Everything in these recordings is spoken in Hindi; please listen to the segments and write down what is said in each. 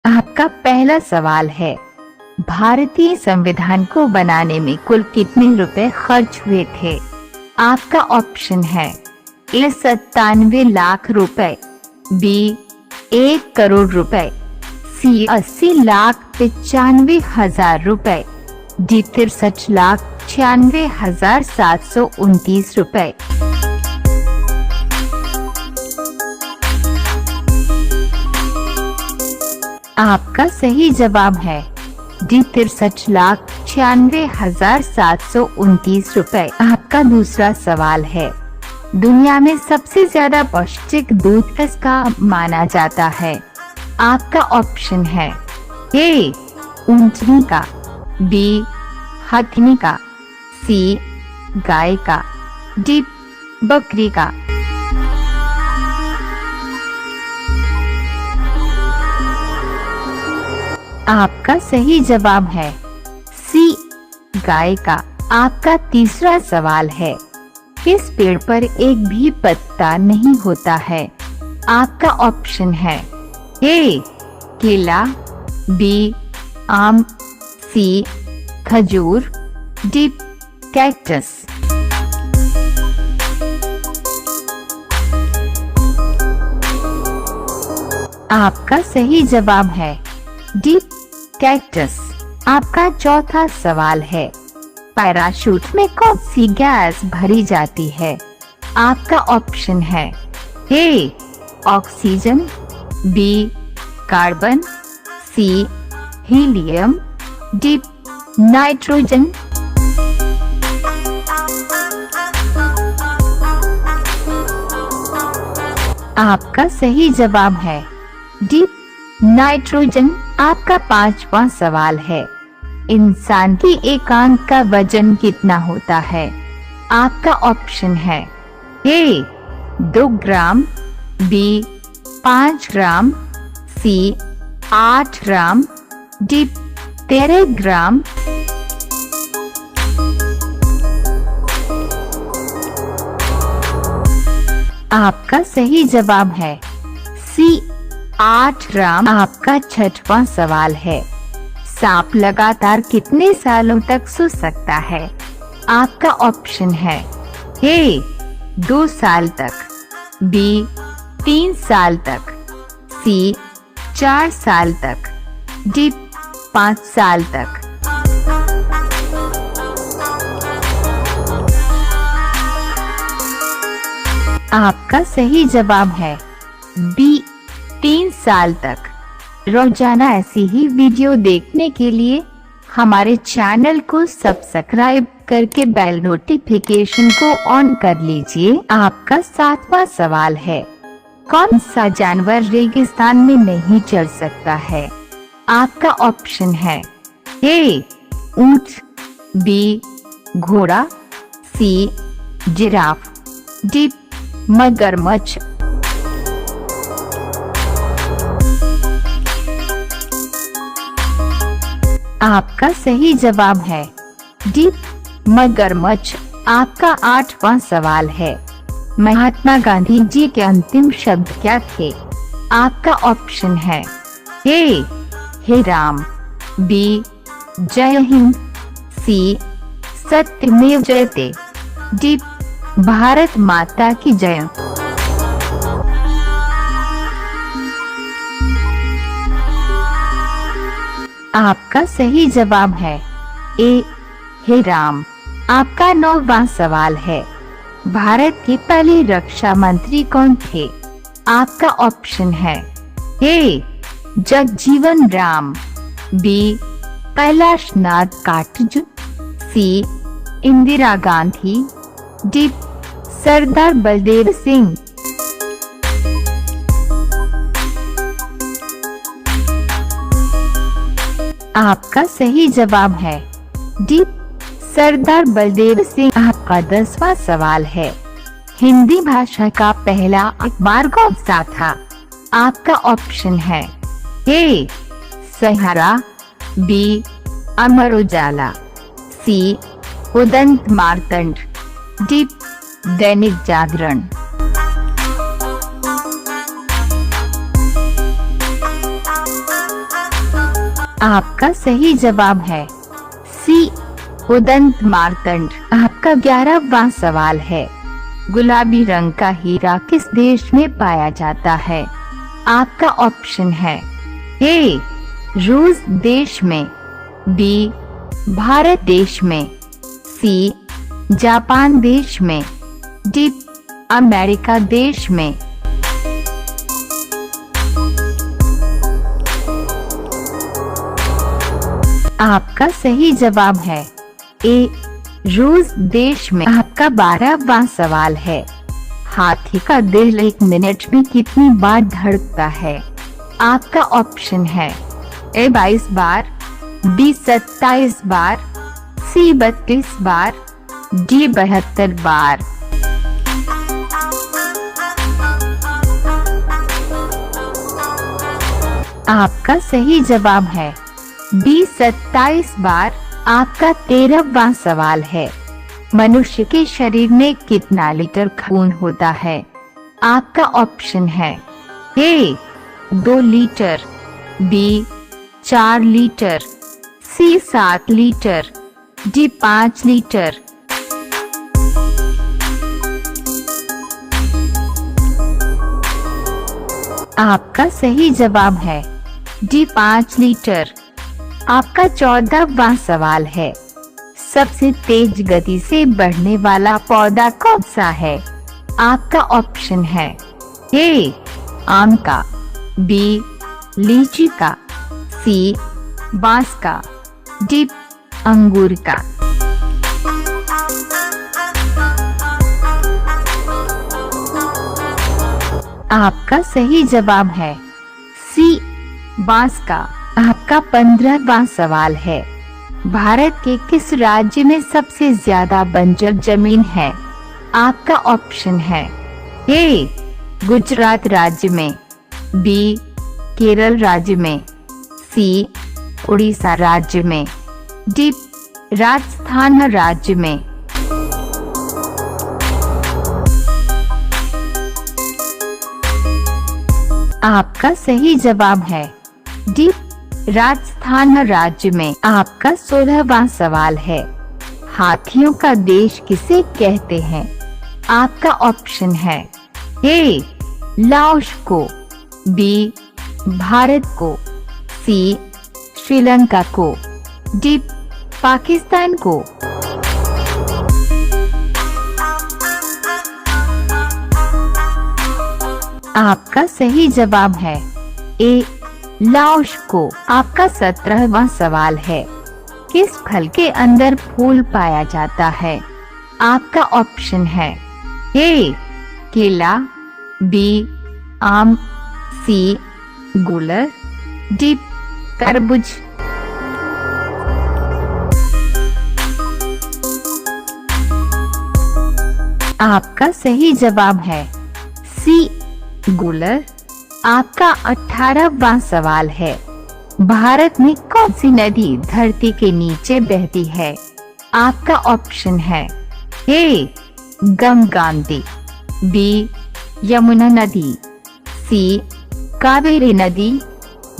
आपका पहला सवाल है, भारतीय संविधान को बनाने में कुल कितने रुपए खर्च हुए थे? आपका ऑप्शन है ए 97 लाख रुपए, बी 1 करोड़ रुपए, सी 80,95,000 रुपए, डी 63,96,729 रुपए। आपका सही जवाब है डी 63,96,729 रुपए। आपका दूसरा सवाल है, दुनिया में सबसे ज्यादा पौष्टिक दूध किसका माना जाता है? आपका ऑप्शन है ए ऊंटनी का, बी हथनी का, सी गाय का, डी बकरी का। आपका सही जवाब है सी गाय का। आपका तीसरा सवाल है, किस पेड़ पर एक भी पत्ता नहीं होता है? आपका ऑप्शन है ए केला, बी आम, सी खजूर, डी कैक्टस। आपका सही जवाब है डी कैक्टस। आपका चौथा सवाल है, पैराशूट में कौन सी गैस भरी जाती है? आपका ऑप्शन है A oxygen, B carbon, C helium, D nitrogen. आपका सही जवाब है डी नाइट्रोजन। आपका पांचवा सवाल है, इंसान की एक आंख का वजन कितना होता है? आपका ऑप्शन है ए 2 ग्राम, बी 5 ग्राम, सी 8 ग्राम, डी 13 ग्राम। आपका सही जवाब है सी 8 ग्राम। आपका छठवां सवाल है, सांप लगातार कितने सालों तक सो सकता है? आपका ऑप्शन है ए 2 साल तक, बी 3 साल तक, सी 4 साल तक, डी 5 साल तक। आपका सही जवाब है बी 3 साल तक। रोजाना ऐसी ही वीडियो देखने के लिए हमारे चैनल को सब्सक्राइब करके बेल नोटिफिकेशन को ऑन कर लीजिए। आपका 7वां सवाल है, कौन सा जानवर रेगिस्तान में नहीं चल सकता है? आपका ऑप्शन है ए ऊंट, बी घोड़ा, सी जिराफ, डी मगरमच्छ। आपका सही जवाब है डी मगरमच्छ। आपका 8वां सवाल है, महात्मा गांधी जी के अंतिम शब्द क्या थे? आपका ऑप्शन है ए हे राम, बी जय हिंद, सी सत्यमेव जयते, डी भारत माता की जय। आपका सही जवाब है ए हे राम। आपका 9वां सवाल है, भारत के पहले रक्षा मंत्री कौन थे? आपका ऑप्शन है ए जगजीवन राम, बी कैलाश नाथ काटजू, सी इंदिरा गांधी, डी सरदार बलदेव सिंह। आपका सही जवाब है डी सरदार बलदेव सिंह। आपका 10वां सवाल है, हिंदी भाषा का पहला अखबार कौन सा था? आपका ऑप्शन है ए सहारा, बी अमर उजाला, सी उदंत मार्तंड, डी दैनिक जागरण। आपका सही जवाब है सी उदंत मार्तंड। आपका 11वां सवाल है, गुलाबी रंग का हीरा किस देश में पाया जाता है? आपका ऑप्शन है ए रूस देश में, बी भारत देश में, सी जापान देश में, डी अमेरिका देश में। आपका सही जवाब है ए रूस देश में। आपका 12वां सवाल है, हाथी का दिल 1 मिनट में कितनी बार धड़कता है? आपका ऑप्शन है ए 22 बार, बी 27 बार, सी 32 बार, डी 72 बार। आपका सही जवाब है बी 27 बार। आपका 13वां सवाल है, मनुष्य के शरीर में कितना लीटर खून होता है? आपका ऑप्शन है ए 2 लीटर, बी 4 लीटर, सी 7 लीटर, डी 5 लीटर। आपका सही जवाब है डी 5 लीटर। आपका 14वां सवाल है, सबसे तेज गति से बढ़ने वाला पौधा कौन सा है? आपका ऑप्शन है ए आम का, बी लीची का, सी बांस का, डी अंगूर का। आपका सही जवाब है सी बांस का। आपका 15वां सवाल है, भारत के किस राज्य में सबसे ज्यादा बंजर जमीन है? आपका ऑप्शन है ए गुजरात राज्य में, बी केरल राज्य में, सी उड़ीसा राज्य में, डी राजस्थान राज्य में। आपका सही जवाब है डी राजस्थान राज्य में। आपका 16वां सवाल है, हाथियों का देश किसे कहते हैं? आपका ऑप्शन है ए लाओस को, बी भारत को, सी श्रीलंका को, डी पाकिस्तान को। आपका सही जवाब है ए लाओस को। आपका 17वां सवाल है, किस फल के अंदर फूल पाया जाता है? आपका ऑप्शन है ए केला, बी आम, सी गुलर, डी तरबूज। आपका सही जवाब है सी गुलर। आपका 18वां सवाल है, भारत में कौन सी नदी धरती के नीचे बहती है? आपका ऑप्शन है ए गंगा नदी, बी यमुना नदी, सी कावेरी नदी,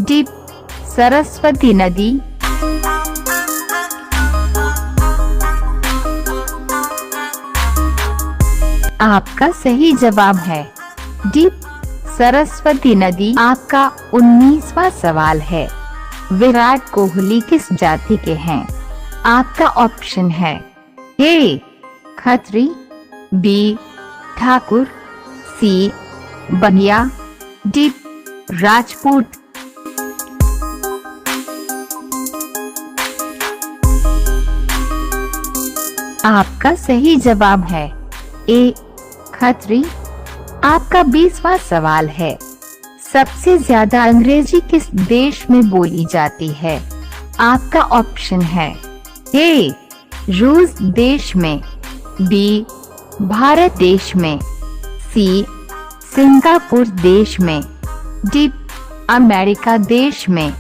डी सरस्वती नदी। आपका सही जवाब है डी सरस्वती नदी। आपका 19वां सवाल है, विराट कोहली किस जाति के हैं? आपका ऑप्शन है ए खत्री, बी ठाकुर, सी बनिया, डी राजपूत। आपका सही जवाब है ए खत्री। आपका 20वां सवाल है, सबसे ज्यादा अंग्रेजी किस देश में बोली जाती है? आपका ऑप्शन है ए रूस देश में, बी भारत देश में, सी सिंगापुर देश में, डी अमेरिका देश में।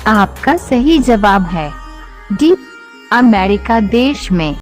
आपका सही जवाब है डी अमेरिका देश में।